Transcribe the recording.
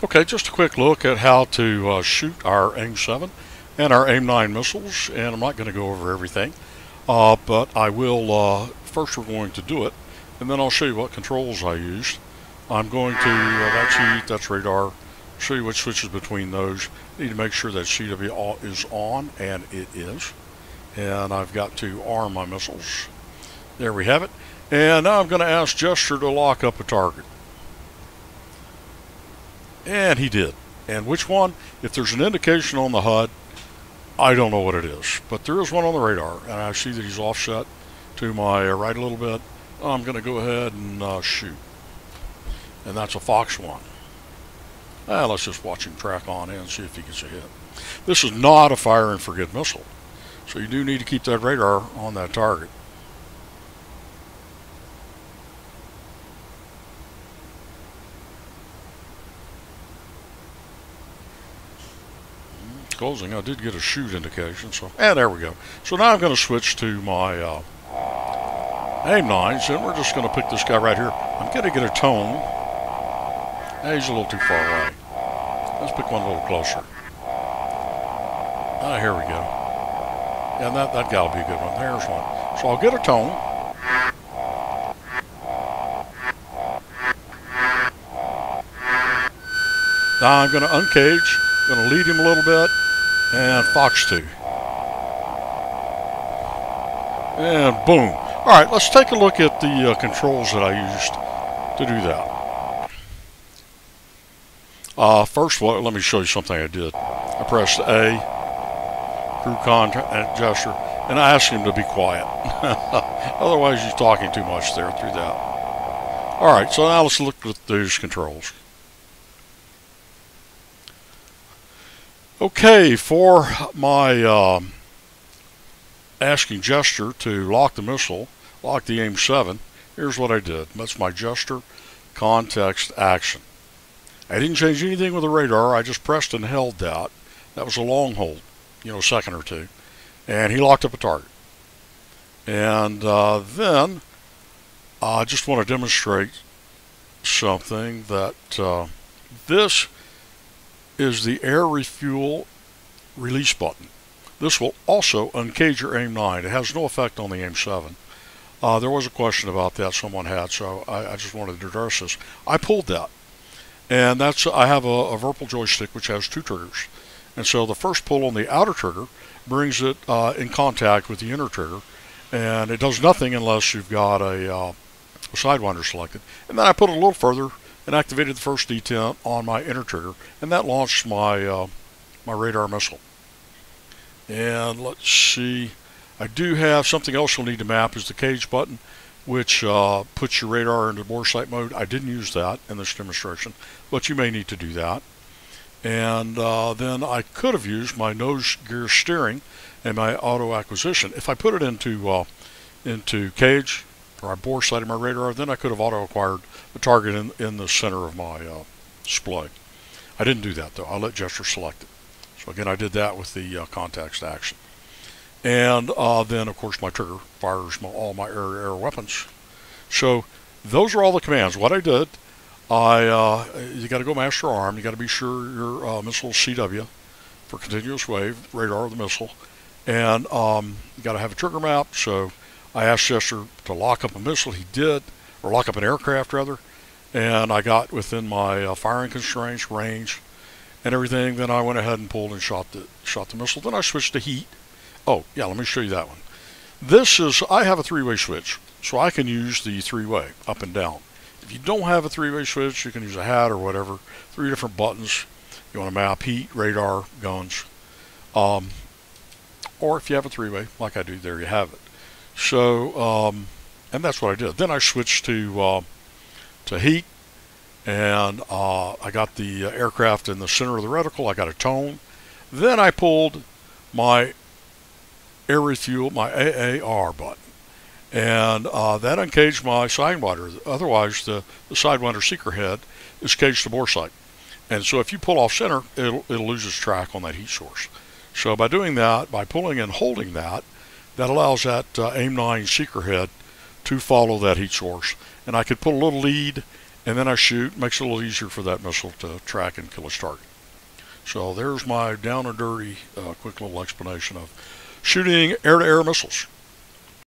Okay, just a quick look at how to shoot our AIM-7 and our AIM-9 missiles, and I'm not going to go over everything, but I will, first we're going to do it, and then I'll show you what controls I used. I'm going to, that's heat, that's radar, show you which switches between those. Need to make sure that CW is on, and it is. And I've got to arm my missiles. There we have it. And now I'm going to ask Gesture to lock up a target. And he did. And which one? If there's an indication on the HUD, I don't know what it is. But there is one on the radar. And I see that he's offset to my right a little bit. I'm going to go ahead and shoot. And that's a Fox 1. Let's just watch him track on in and see if he gets a hit. This is not a fire and forget missile. So you do need to keep that radar on that target. Closing. I did get a shoot indication, so there we go. So now I'm going to switch to my AIM-9s, and we're just going to pick this guy right here. I'm going to get a tone. He's a little too far away. Let's pick one a little closer. Here we go. And that guy will be a good one. There's one. So I'll get a tone. Now I'm going to uncage. Going to lead him a little bit. And Fox 2. And boom. All right, let's take a look at the controls that I used to do that. First of all, let me show you something I did. I pressed A, crew contact gesture, and I asked him to be quiet. Otherwise, he's talking too much there through that. All right, so now let's look at these controls. Okay, for my asking Gesture to lock the missile, lock the AIM-7, here's what I did. That's my Gesture context action. I didn't change anything with the radar. I just pressed and held that. That was a long hold, a second or two. And he locked up a target. And then I just want to demonstrate something that this is the air refuel release button. This will also uncage your AIM-9. It has no effect on the AIM-7. There was a question about that someone had, so I just wanted to address this. I pulled that. And I have a Virpil joystick which has two triggers. And so the first pull on the outer trigger brings it in contact with the inner trigger. And it does nothing unless you've got a Sidewinder selected. And then I put it a little further and activated the first detent on my inner trigger. And that launched my, my radar missile. And let's see. I do have something else you'll need to map is the cage button, which puts your radar into bore sight mode. I didn't use that in this demonstration, but you may need to do that. And then I could have used my nose gear steering and my auto acquisition. If I put it into cage, or I bore sighted my radar, then I could have auto acquired a target in the center of my display. I didn't do that though. I let Gesture select it. So again, I did that with the context action. And then, of course, my trigger fires all my air weapons. So those are all the commands. What I did, you got to go master arm. You got to be sure your missile is CW for continuous wave radar of the missile, and you got to have a trigger map. So I asked Gesture to lock up a missile. He did, or lock up an aircraft rather, and I got within my firing constraints, range, and everything. Then I went ahead and pulled and shot the missile. Then I switched to heat. Oh, yeah, let me show you that one. I have a three-way switch, so I can use the three-way, up and down. If you don't have a three-way switch, you can use a hat or whatever. 3 different buttons. You want to map heat, radar, guns. Or if you have a three-way, like I do, there you have it. So, and that's what I did. Then I switched to heat, and I got the aircraft in the center of the reticle. I got a tone. Then I pulled my air refuel, my AAR button, and that uncaged my Sidewinder. Otherwise, the Sidewinder seeker head is caged to bore sight, and so if you pull off center, it'll lose its track on that heat source. So by doing that, by pulling and holding that allows that AIM-9 seeker head to follow that heat source, and I could put a little lead and then I shoot. Makes it a little easier for that missile to track and kill its target. So there's my down and dirty, quick little explanation of shooting air-to-air missiles.